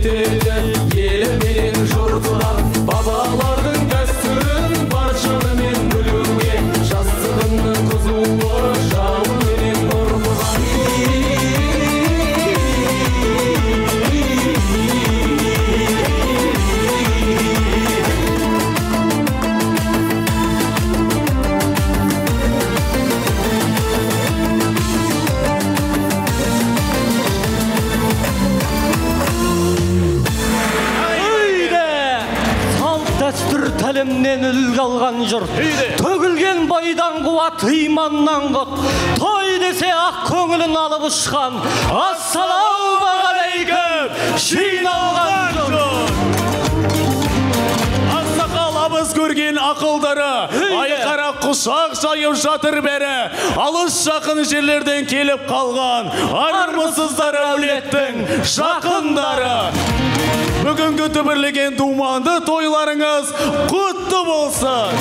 етеді елі менен жұртыға бабалардың дәстүрін баршанымен білуге жастығының қызуы жауы менен нұртыға Тәлімнен үлгі алған жұрт төгілген бойдан қуат иманнан құт той десе ақ көңілін алып ұшқан ассалаумағалейкум жиналған жұрт ақсақал абыз көрген ақылдары айқара құшақ жайып жатыр бәрі алыс жақын жерлерден келіп қалған армысыздар әулеттің жақындары бүгінгі түбірлеген думанды тойларыңыз құтты болсын.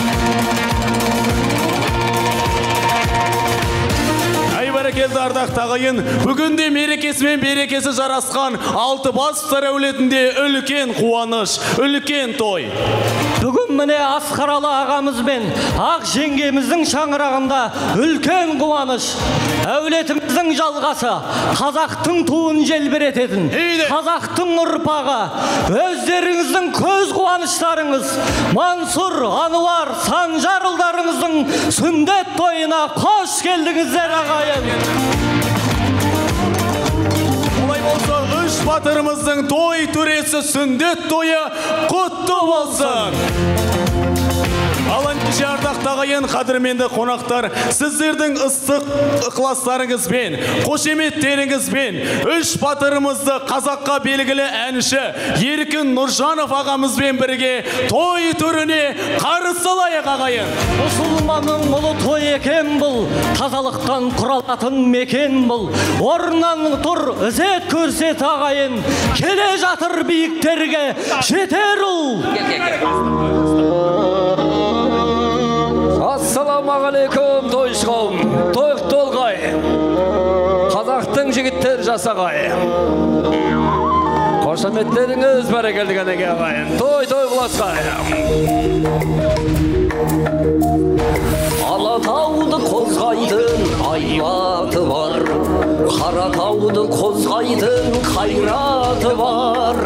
Бәрекелді ардақты ағайын, бүгінде мерекесі мен берекесі жарасқан Алтыбастар әулетінде үлкен қуаныш, үлкен той. Бүгін міне Асқаралы ағамызбен ақ жеңгеміздің шаңырағында үлкен қуаныш. Әулетіміздің жалғасы, қазақтың туын желбірететін, қазақтың ұрпағы, өздеріңіздің көз қуаныштарыңыз, Мансұр, Ануар, Санжар ұлдарыңыздың сүндет тойына қош келдіңіздер ағайын. Олай болса, үш батырымыздың той төресі сүндет тойы құтты болсын. Аланчы ардақты ағайын, қадірменді қонақтар, сіздердің ыстық ықыластарыңызбен, қошеметтеріңізбен үш батырымызды қазаққа белгілі әнші Еркін Нұржанов ағамызбен бірге той түріне қарсылайық ағайын. Мұсылманның ұлы той екен бұл, тазалықтан құралатын мекен бұл. Орнынан тұр, ізет көрсет ағайын, келе жатыр биіктерге жетер ұл. Ассаламағалейкум тойшы қауым, тойық толғай, қазақтың жігіттер жасағай. Қошаметтеріңіз бәрекелді кәнеге ағайын, той құласқай. Алатауды қозғайтын айлаты бар, Қаратауды қозғайтын қайраты бар,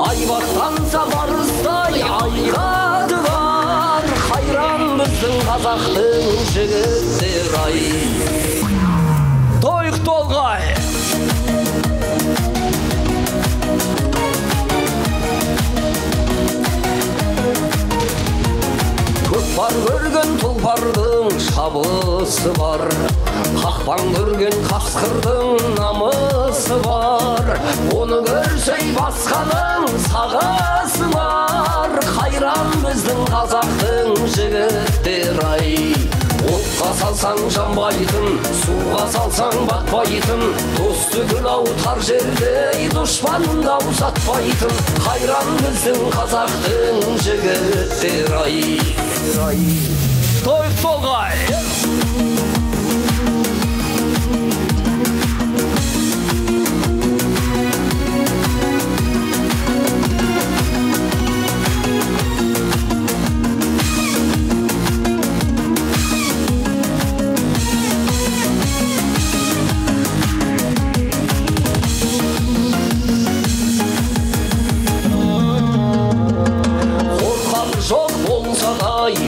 Айбақтанса барыстай айраты бар, Қайран біздің қазақтың жігіттер ай. Тойық толғай. Көкпар көрген тұлпардың шабысы бар, қақпан көрген қасқырдың намысы бар, оны көрсей басқаның сағасы бар, Қайран біздің қазақтың жігіттер ай. Отқа салсаң жанбайтын, суға салсаң батпайтын, досты күл аутар жерде дұшпанын да ұзатпайтын, Қайран біздің қазақтың жігіттер ай. Тойық толғай.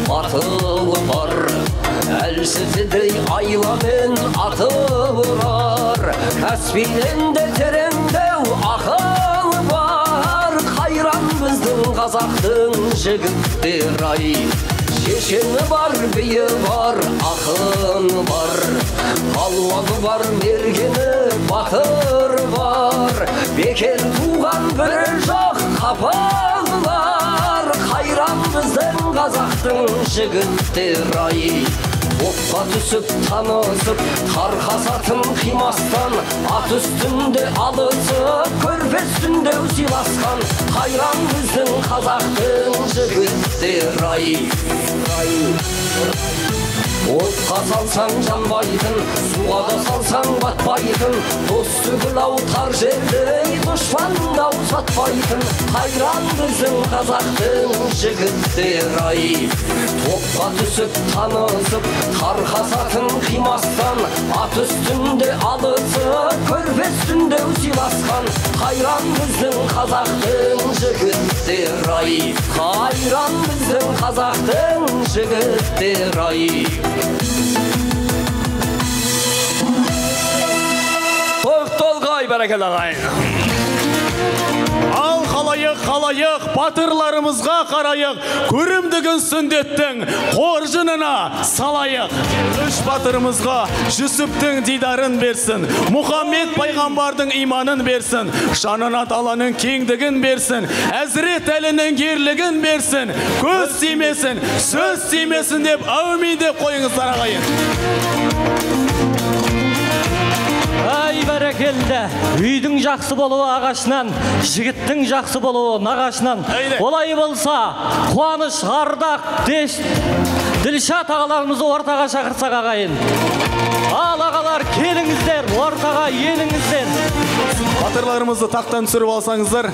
Батылы бар, әлсіздей айламен аты бұрар, Каспийден де тереңдеу ақылы бар, Қайран біздің қазақтың жігіттер ай. Шешені бар, биі бар, ақыны бар, Палуаны бар, мергені батыр бар, Бекер туған бір жоқ қапылар, Қайран біздің қазақтың жігіттер ай. Отқа түсіп танысып, тарқасатын қимастан, ат үстінде алысып, көрпе үстінде сыйласқан, Қайран біздің қазақтың жігіттер ай. Отқа салсаң жанбайтын, суға да салсаң батпайтын, дос түгіл ауытар жерді дұшпанда ұзатпайтын. Қайран біздің қазақтың жігіттер-ай, топқа түсіп танысып тарқасатын қимастан, ат үстінде алысып көрпе үстінде сыйласқан. Қайран біздің қазақтың жігіттер-ай, қайран біздің қазақтың жігіттер-ай. Тоқтолғай бәрекелді ағайын. Ал қалайық, батырларымызға қарайық, көрімдігін сүндеттің қоржынына салайық. Үш батырымызға Жүсіптің дидарын берсін, Мұхаммед пайғамбардың иманын берсін, жанына таланың кеңдігін берсін, Әзірет әлінің ерлігін берсін, көз тимесін, сөз тимесін деп әумин деп қойыңыздар ағайын. Ай бәрекелді, үйдің жақсы болуы ағашынан, жігіттің жақсы болуы нағашынан. Олай болса, Қуаныш, Ардақ, Ділшат ағаларымызды ортаға шақырсақ ағайын. Ал ағалар, келіңіздер, ортаға еніңіздер. Батырларымызды тақтан түсіріп алсаңыздар,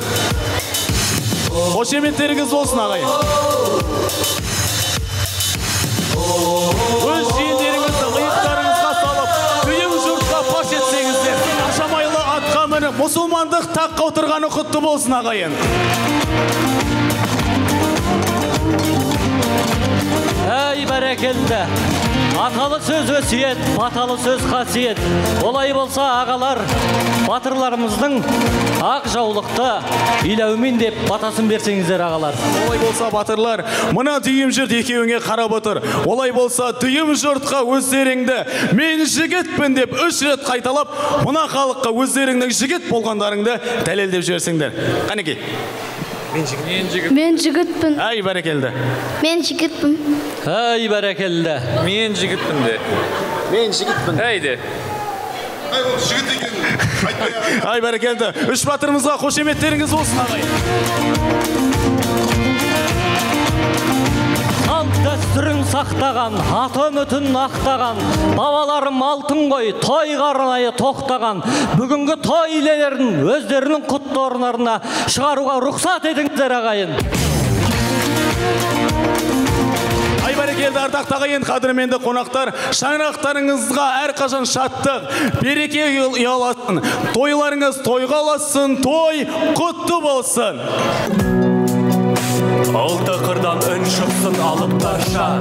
қошеметтеріңіз болсын ағайын. Өз жиендеріңізді иықтарыңызға салып, түйім жұртқа паш етсеңіздер, ашамайлы атқа мініп, мұсылмандық таққа отырғаны құтты болсын ағайын. Әй бәрекелді, аталы сөз өсиет, баталы сөз қасиет. Олай болса ағалар, батырларымыздың ақ жаулықты иләумен деп батасын берсеңіздер ағалар. Олай болса батырлар, мына дүйім жұрт екеуіңе қарап отыр. Олай болса дүйім жұртқа өздеріңді мен жігітпін деп 3 рет қайталап, мына халыққа өздеріңнің жігіт болғандарыңды дәлелдеп жіберсеңдер. Қанекей? Мен жігітпін. Әй бәрекелді. Мен жігітпін. Әй бәрекелді. Мен жігітпін де. Мен жігітпін. Әйді. Ай, ол жігіт екен. Ай бәрекелді. 3 батырымызға қошеметтеріңіз болсын ағайын. Салт дәстүрін сақтаған, аты үмітін ақтаған, бабаларым алтын қой, той қарнайы тоқтаған. Бүгінгі той иелерін өздерінің құтты орындарына шығаруға рұқсат етіңіздер ағайын. Ай бәрекелді ардақты ағайын, қадірменді қонақтар, шаңырақтарыңызға әрқашан шаттық, береке ұяласын, тойларыңыз тойға ұласын, той құтты болсын. Алты қырдан үн шықсын алып тарша,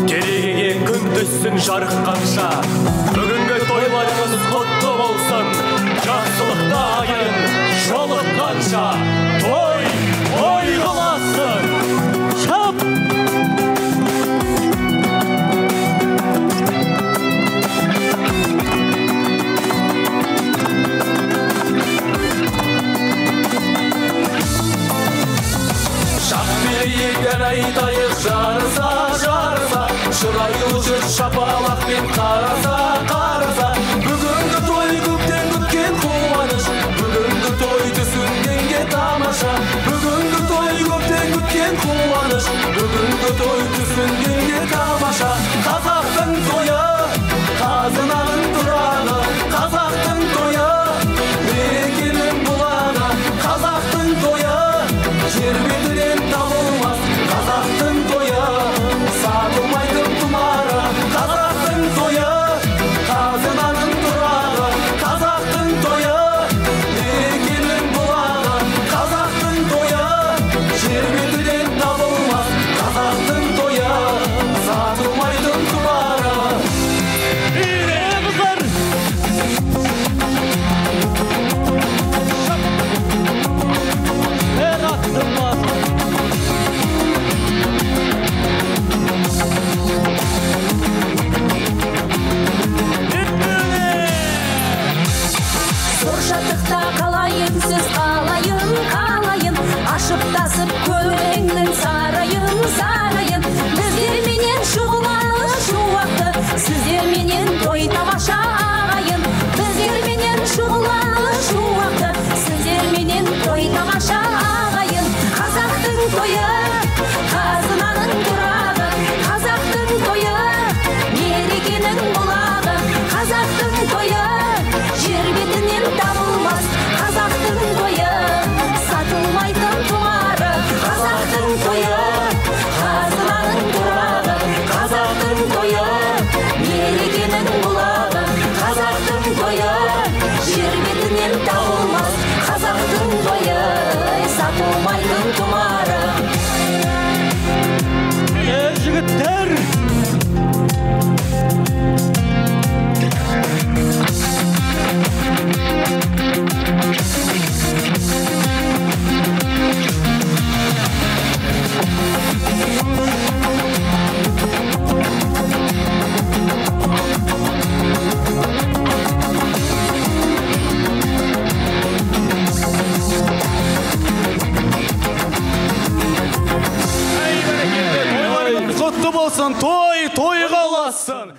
керегеге күн түссін жарыққанша. Бүгінгі тойларыңыз құтты болсын, жақсылықта ағайын жолыққанша. Той қыласын. Шап! Егер айтайық жарыса, шырайлы жұрт шапалақпен қараса. Бүгінгі той көптен күткен қуаныш, бүгінгі той түсінгенге тамаша. Бүгінгі той көптен күткен қуаныш, бүгінгі той түсінгенге тамаша. Қазақтың тойы, қазынаның тұрағы, қазақтың тойы, берекенің бұлағы. Қазақтың тойы, жер бетінен табылмас, қазақтың тойы, сатылмайтын тұмары. Қазақтың тойы, қазынаның тұрағы, қазақтың тойы, берекенің бұлағы. Қазақтың тойы, жер бетінен табылмас, қазақтың тойы. болмайтын тұмары. Жігіттер! Құтты болсын, той қаласын.